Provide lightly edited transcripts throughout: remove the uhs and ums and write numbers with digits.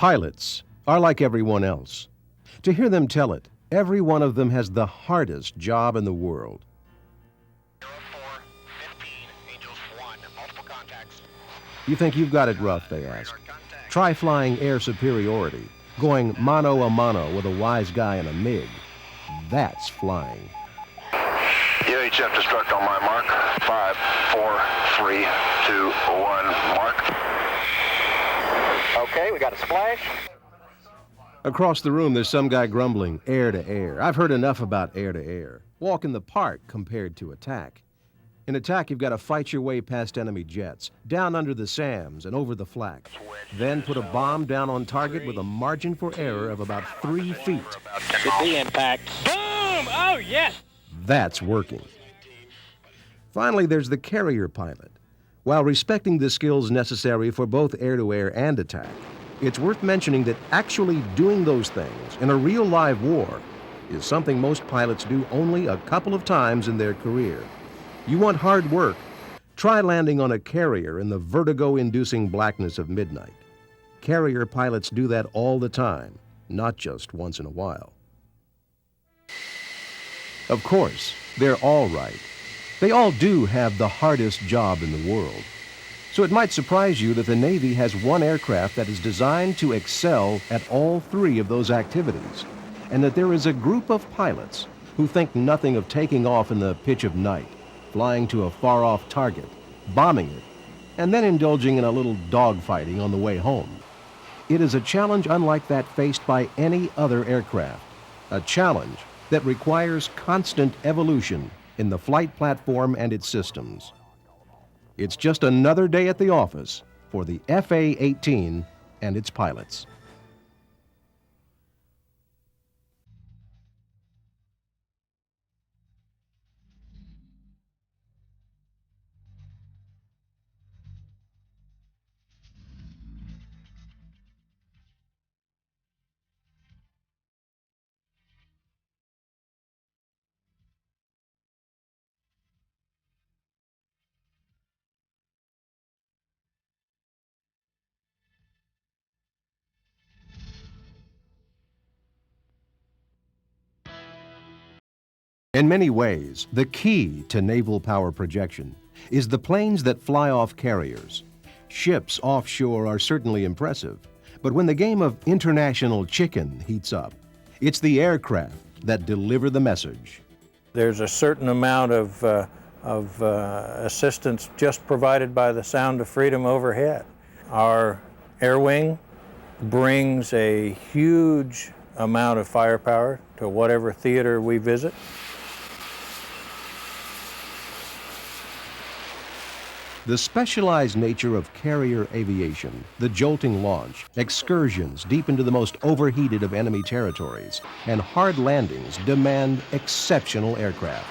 Pilots are like everyone else. To hear them tell it, every one of them has the hardest job in the world. 0415, Angels 1, multiple contacts. You think you've got it rough, they ask. Try flying air superiority, going mano a mano with a wise guy in a MiG. That's flying. UHF destruct on my mark. 5, 4, 3, 2, 1, mark. Okay, we got a splash. Across the room, there's some guy grumbling, air to air. I've heard enough about air to air. Walk in the park compared to attack. In attack, you've got to fight your way past enemy jets, down under the SAMs and over the flak. Then put a bomb down on target with a margin for error of about 3 feet. Could be impact. Boom! Oh, yes! That's working. Finally, there's the carrier pilot. While respecting the skills necessary for both air-to-air and attack, it's worth mentioning that actually doing those things in a real live war is something most pilots do only a couple of times in their career. You want hard work? Try landing on a carrier in the vertigo-inducing blackness of midnight. Carrier pilots do that all the time, not just once in a while. Of course, they're all right. They all do have the hardest job in the world. So it might surprise you that the Navy has one aircraft that is designed to excel at all 3 of those activities, and that there is a group of pilots who think nothing of taking off in the pitch of night, flying to a far-off target, bombing it, and then indulging in a little dogfighting on the way home. It is a challenge unlike that faced by any other aircraft, a challenge that requires constant evolution in the flight platform and its systems. It's just another day at the office for the FA-18 and its pilots. In many ways, the key to naval power projection is the planes that fly off carriers. Ships offshore are certainly impressive, but when the game of international chicken heats up, it's the aircraft that deliver the message. There's a certain amount of assistance just provided by the sound of freedom overhead. Our air wing brings a huge amount of firepower to whatever theater we visit. The specialized nature of carrier aviation, the jolting launch, excursions deep into the most overheated of enemy territories, and hard landings demand exceptional aircraft.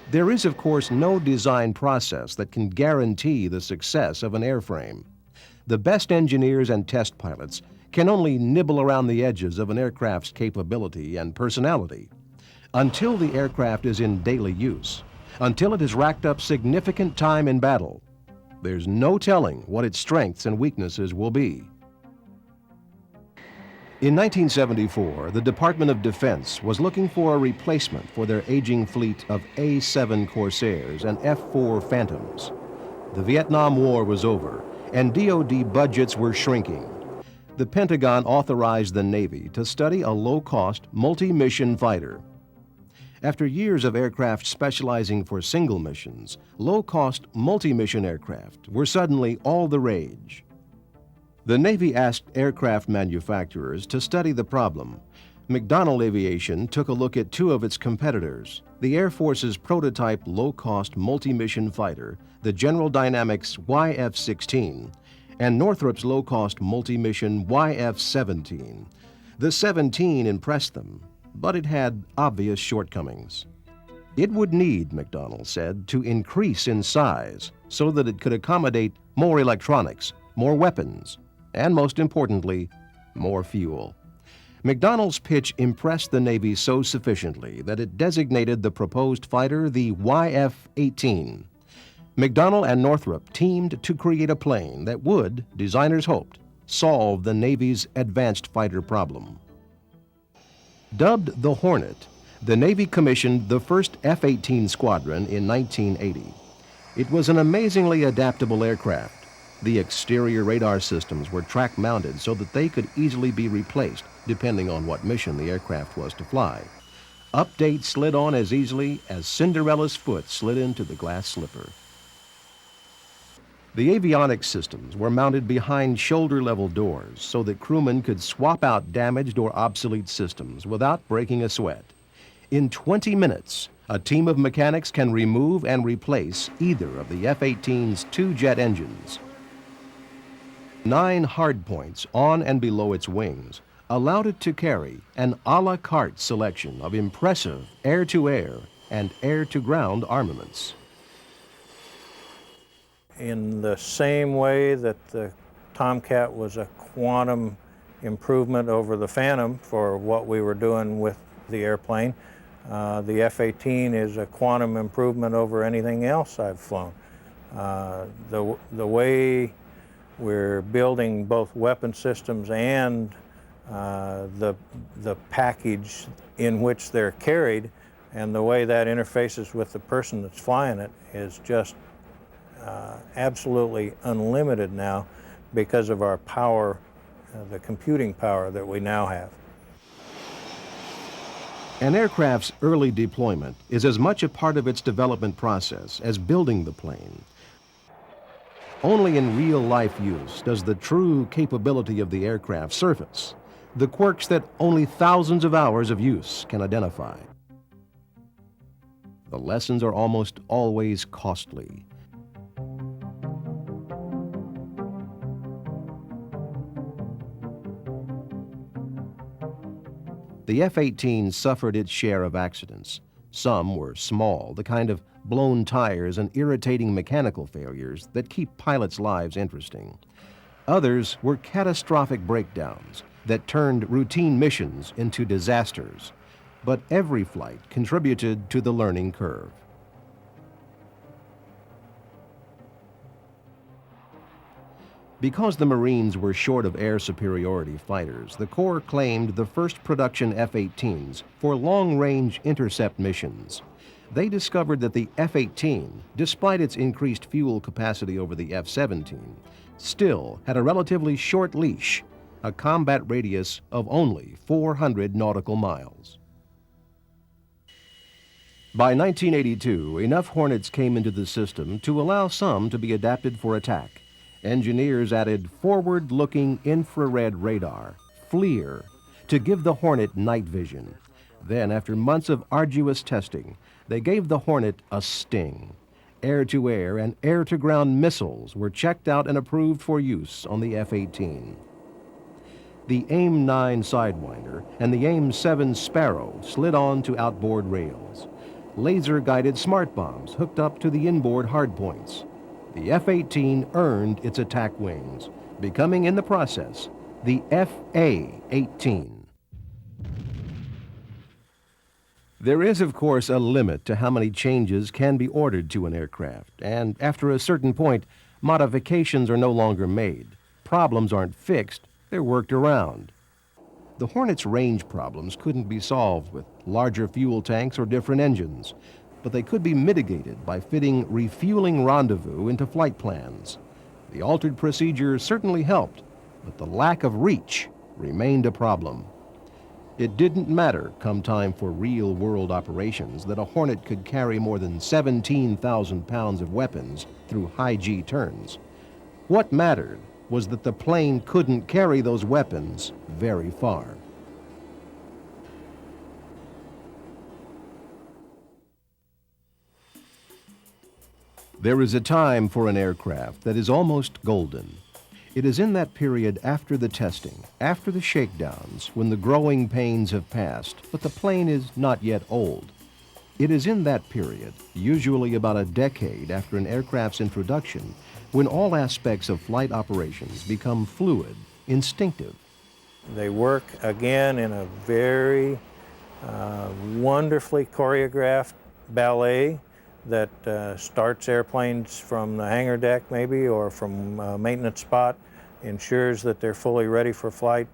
There is, of course, no design process that can guarantee the success of an airframe. The best engineers and test pilots can only nibble around the edges of an aircraft's capability and personality until the aircraft is in daily use. Until it has racked up significant time in battle, there's no telling what its strengths and weaknesses will be. In 1974, the Department of Defense was looking for a replacement for their aging fleet of A-7 Corsairs and F-4 Phantoms. The Vietnam War was over, and DoD budgets were shrinking. The Pentagon authorized the Navy to study a low-cost, multi-mission fighter. After years of aircraft specializing for single missions, low-cost multi-mission aircraft were suddenly all the rage. The Navy asked aircraft manufacturers to study the problem. McDonnell Aviation took a look at 2 of its competitors, the Air Force's prototype low-cost multi-mission fighter, the General Dynamics YF-16, and Northrop's low-cost multi-mission YF-17. The 17 impressed them, but it had obvious shortcomings. It would need, McDonnell said, to increase in size so that it could accommodate more electronics, more weapons, and most importantly, more fuel. McDonnell's pitch impressed the Navy so sufficiently that it designated the proposed fighter the YF-18. McDonnell and Northrop teamed to create a plane that would, designers hoped, solve the Navy's advanced fighter problem. Dubbed the Hornet, the Navy commissioned the first F-18 squadron in 1980. It was an amazingly adaptable aircraft. The exterior radar systems were track-mounted so that they could easily be replaced depending on what mission the aircraft was to fly. Updates slid on as easily as Cinderella's foot slid into the glass slipper. The avionics systems were mounted behind shoulder-level doors so that crewmen could swap out damaged or obsolete systems without breaking a sweat. In 20 minutes, a team of mechanics can remove and replace either of the F-18's two jet engines. 9 hardpoints on and below its wings allowed it to carry an a la carte selection of impressive air-to-air and air-to-ground armaments. In the same way that the Tomcat was a quantum improvement over the Phantom for what we were doing with the airplane, the F-18 is a quantum improvement over anything else I've flown. The way we're building both weapon systems and the package in which they're carried and the way that interfaces with the person that's flying it is just absolutely unlimited now because of our power, the computing power that we now have. An aircraft's early deployment is as much a part of its development process as building the plane. Only in real-life use does the true capability of the aircraft surface, the quirks that only thousands of hours of use can identify. The lessons are almost always costly. The F-18 suffered its share of accidents. Some were small, the kind of blown tires and irritating mechanical failures that keep pilots' lives interesting. Others were catastrophic breakdowns that turned routine missions into disasters. But every flight contributed to the learning curve. Because the Marines were short of air superiority fighters, the Corps claimed the first production F-18s for long-range intercept missions. They discovered that the F-18, despite its increased fuel capacity over the F-17, still had a relatively short leash, a combat radius of only 400 nautical miles. By 1982, enough Hornets came into the system to allow some to be adapted for attack. Engineers added forward-looking infrared radar, FLIR, to give the Hornet night vision. Then, after months of arduous testing, they gave the Hornet a sting. Air-to-air and air-to-ground missiles were checked out and approved for use on the F-18. The AIM-9 Sidewinder and the AIM-7 Sparrow slid on to outboard rails. Laser-guided smart bombs hooked up to the inboard hardpoints. The F-18 earned its attack wings, becoming in the process the FA-18. There is, of course, a limit to how many changes can be ordered to an aircraft, and after a certain point, modifications are no longer made. Problems aren't fixed, they're worked around. The Hornet's range problems couldn't be solved with larger fuel tanks or different engines, but they could be mitigated by fitting refueling rendezvous into flight plans. The altered procedure certainly helped, but the lack of reach remained a problem. It didn't matter, come time for real-world operations, that a Hornet could carry more than 17,000 pounds of weapons through high-G turns. What mattered was that the plane couldn't carry those weapons very far. There is a time for an aircraft that is almost golden. It is in that period after the testing, after the shakedowns, when the growing pains have passed, but the plane is not yet old. It is in that period, usually about a decade after an aircraft's introduction, when all aspects of flight operations become fluid, instinctive. They work again in a very wonderfully choreographed ballet that starts airplanes from the hangar deck maybe, or from a maintenance spot, ensures that they're fully ready for flight.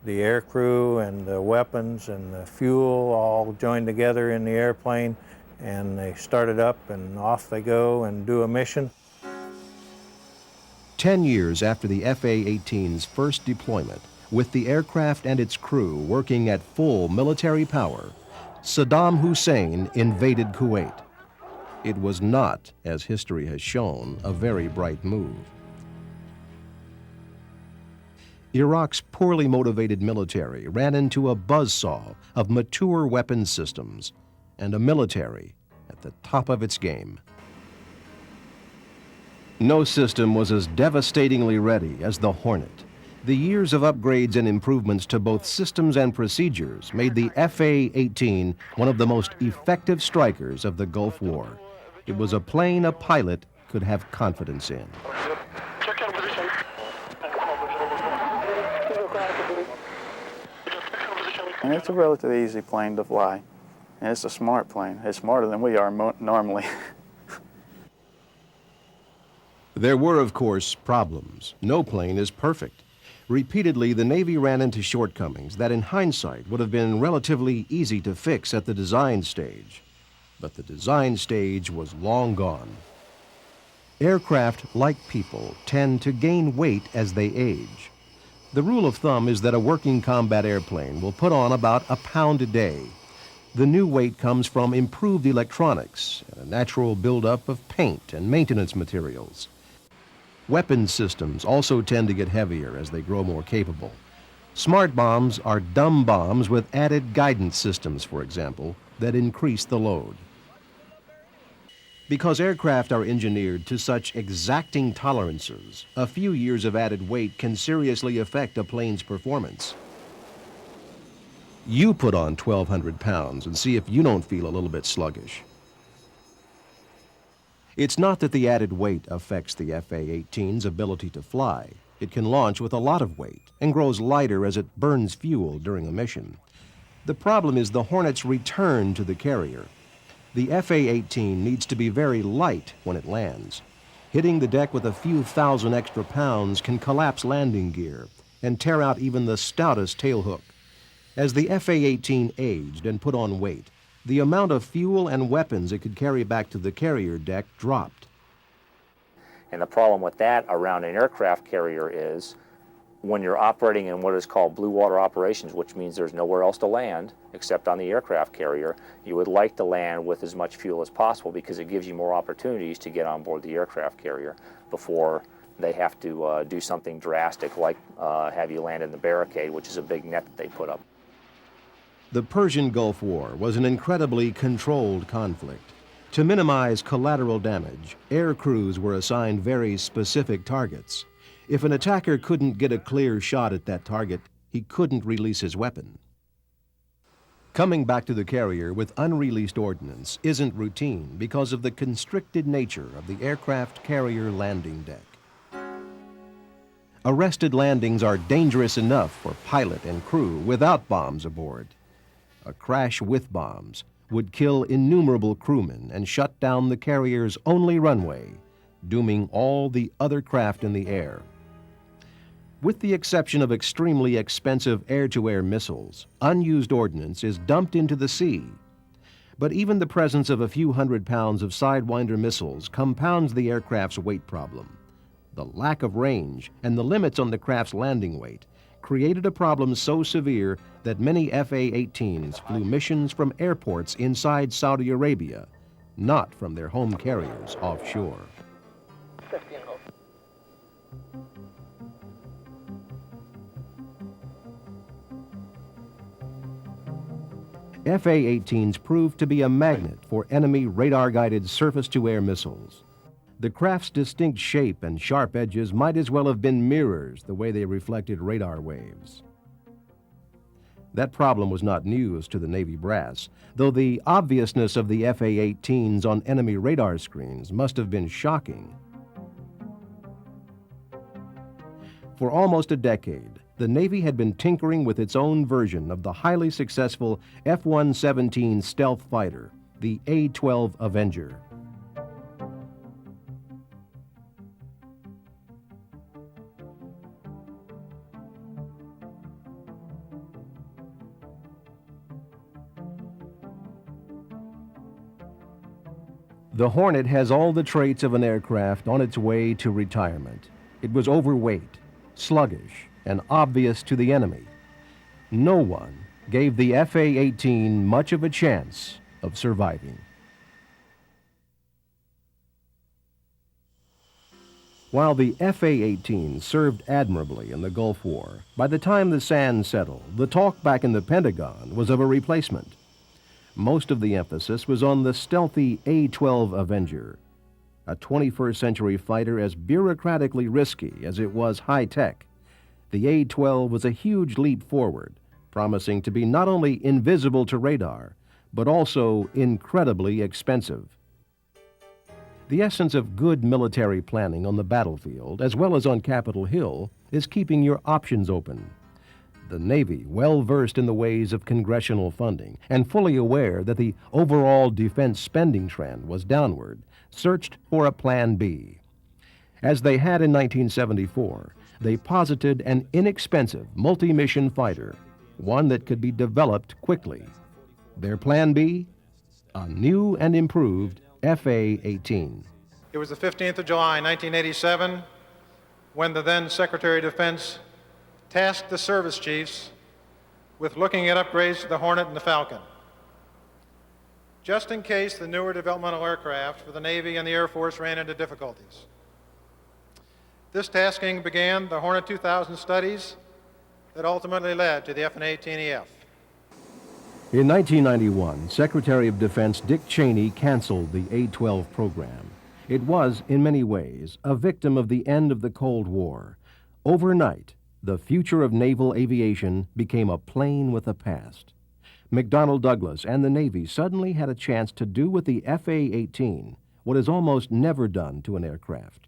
The air crew and the weapons and the fuel all join together in the airplane, and they start it up and off they go and do a mission. 10 years after the FA-18's first deployment, with the aircraft and its crew working at full military power, Saddam Hussein invaded Kuwait. It was not, as history has shown, a very bright move. Iraq's poorly motivated military ran into a buzzsaw of mature weapons systems and a military at the top of its game. No system was as devastatingly ready as the Hornet. The years of upgrades and improvements to both systems and procedures made the FA-18 one of the most effective strikers of the Gulf War. It was a plane a pilot could have confidence in. And it's a relatively easy plane to fly. And it's a smart plane. It's smarter than we are normally. There were, of course, problems. No plane is perfect. Repeatedly, the Navy ran into shortcomings that in hindsight would have been relatively easy to fix at the design stage. But the design stage was long gone. Aircraft, like people, tend to gain weight as they age. The rule of thumb is that a working combat airplane will put on about a pound a day. The new weight comes from improved electronics and a natural buildup of paint and maintenance materials. Weapons systems also tend to get heavier as they grow more capable. Smart bombs are dumb bombs with added guidance systems, for example, that increase the load. Because aircraft are engineered to such exacting tolerances, a few years of added weight can seriously affect a plane's performance. You put on 1,200 pounds and see if you don't feel a little bit sluggish. It's not that the added weight affects the FA-18's ability to fly. It can launch with a lot of weight and grows lighter as it burns fuel during a mission. The problem is the Hornet's return to the carrier. The FA-18 needs to be very light when it lands. Hitting the deck with a few thousand extra pounds can collapse landing gear and tear out even the stoutest tailhook. As the FA-18 aged and put on weight, the amount of fuel and weapons it could carry back to the carrier deck dropped. And the problem with that around an aircraft carrier is when you're operating in what is called blue water operations, which means there's nowhere else to land except on the aircraft carrier, you would like to land with as much fuel as possible because it gives you more opportunities to get on board the aircraft carrier before they have to do something drastic like have you land in the barricade, which is a big net that they put up. The Persian Gulf War was an incredibly controlled conflict. To minimize collateral damage, air crews were assigned very specific targets. If an attacker couldn't get a clear shot at that target, he couldn't release his weapon. Coming back to the carrier with unreleased ordnance isn't routine because of the constricted nature of the aircraft carrier landing deck. Arrested landings are dangerous enough for pilot and crew without bombs aboard. A crash with bombs would kill innumerable crewmen and shut down the carrier's only runway, dooming all the other craft in the air. With the exception of extremely expensive air-to-air missiles, unused ordnance is dumped into the sea. But even the presence of a few hundred pounds of Sidewinder missiles compounds the aircraft's weight problem. The lack of range and the limits on the craft's landing weight created a problem so severe that many FA-18s flew missions from airports inside Saudi Arabia, not from their home carriers offshore. FA-18s proved to be a magnet for enemy radar-guided surface-to-air missiles. The craft's distinct shape and sharp edges might as well have been mirrors the way they reflected radar waves. That problem was not news to the Navy brass, though the obviousness of the FA-18s on enemy radar screens must have been shocking. For almost a decade, the Navy had been tinkering with its own version of the highly successful F-117 stealth fighter, the A-12 Avenger. The Hornet has all the traits of an aircraft on its way to retirement. It was overweight, sluggish, and obvious to the enemy. No one gave the FA-18 much of a chance of surviving. While the FA-18 served admirably in the Gulf War, by the time the sand settled, the talk back in the Pentagon was of a replacement. Most of the emphasis was on the stealthy A-12 Avenger, a 21st century fighter as bureaucratically risky as it was high-tech. The A-12 was a huge leap forward, promising to be not only invisible to radar, but also incredibly expensive. The essence of good military planning on the battlefield, as well as on Capitol Hill, is keeping your options open. The Navy, well versed in the ways of congressional funding and fully aware that the overall defense spending trend was downward, searched for a Plan B. As they had in 1974, they posited an inexpensive multi-mission fighter, one that could be developed quickly. Their Plan B? A new and improved FA-18. It was the 15th of July, 1987, when the then Secretary of Defense tasked the service chiefs with looking at upgrades to the Hornet and the Falcon. Just in case the newer developmental aircraft for the Navy and the Air Force ran into difficulties. This tasking began the Hornet 2000 studies that ultimately led to the F-18EF. In 1991, Secretary of Defense Dick Cheney canceled the A-12 program. It was, in many ways, a victim of the end of the Cold War. Overnight, the future of naval aviation became a plane with a past. McDonnell Douglas and the Navy suddenly had a chance to do with the FA-18 what is almost never done to an aircraft: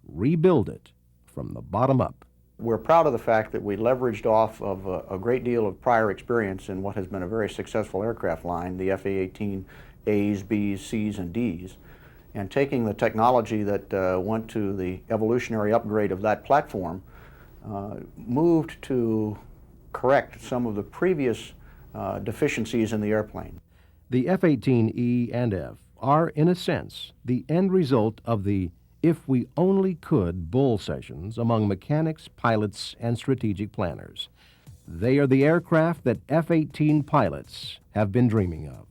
rebuild it from the bottom up. We're proud of the fact that we leveraged off of a great deal of prior experience in what has been a very successful aircraft line, the FA-18 A's, B's, C's, and D's, and taking the technology that went to the evolutionary upgrade of that platform, moved to correct some of the previous deficiencies in the airplane. The F-18E and F are, in a sense, the end result of the "if we only could" bull sessions among mechanics, pilots, and strategic planners. They are the aircraft that F-18 pilots have been dreaming of.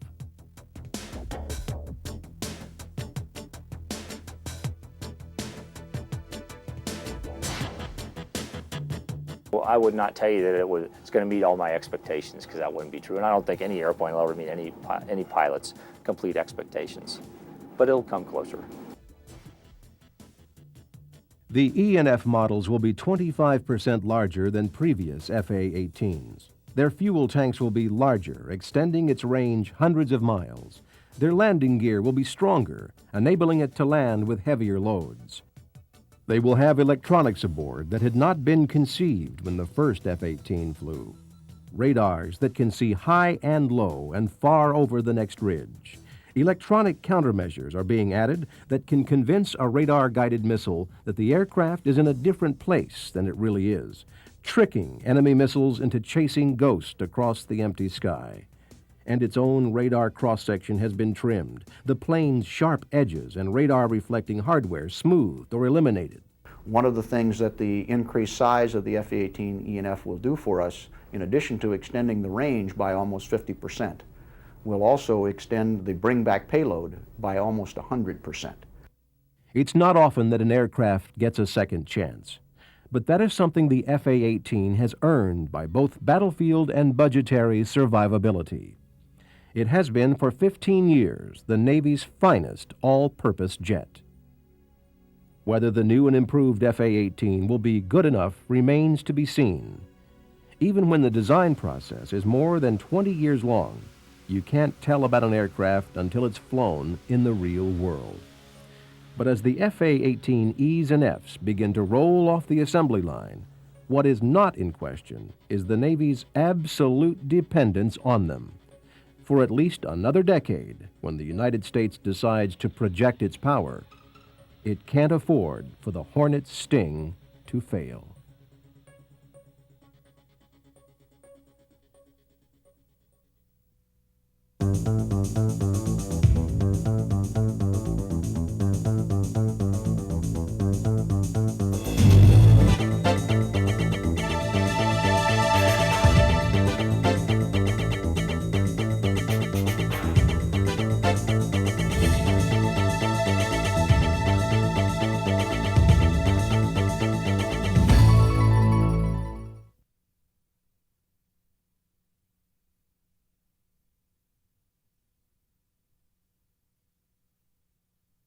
Well, I would not tell you that it's going to meet all my expectations, because that wouldn't be true. And I don't think any airplane will ever meet any pilot's complete expectations. But it'll come closer. The E and F models will be 25% larger than previous FA-18s. Their fuel tanks will be larger, extending its range hundreds of miles. Their landing gear will be stronger, enabling it to land with heavier loads. They will have electronics aboard that had not been conceived when the first F-18 flew. Radars that can see high and low and far over the next ridge. Electronic countermeasures are being added that can convince a radar-guided missile that the aircraft is in a different place than it really is, tricking enemy missiles into chasing ghosts across the empty sky. And its own radar cross-section has been trimmed, the plane's sharp edges and radar-reflecting hardware smoothed or eliminated. One of the things that the increased size of the F-18E and F will do for us, in addition to extending the range by almost 50%, will also extend the bring-back payload by almost 100%. It's not often that an aircraft gets a second chance, but that is something the FA-18 has earned by both battlefield and budgetary survivability. It has been for 15 years the Navy's finest all-purpose jet. Whether the new and improved FA-18 will be good enough remains to be seen. Even when the design process is more than 20 years long, you can't tell about an aircraft until it's flown in the real world. But as the FA-18Es and Fs begin to roll off the assembly line, what is not in question is the Navy's absolute dependence on them. For at least another decade, when the United States decides to project its power, it can't afford for the Hornet's sting to fail.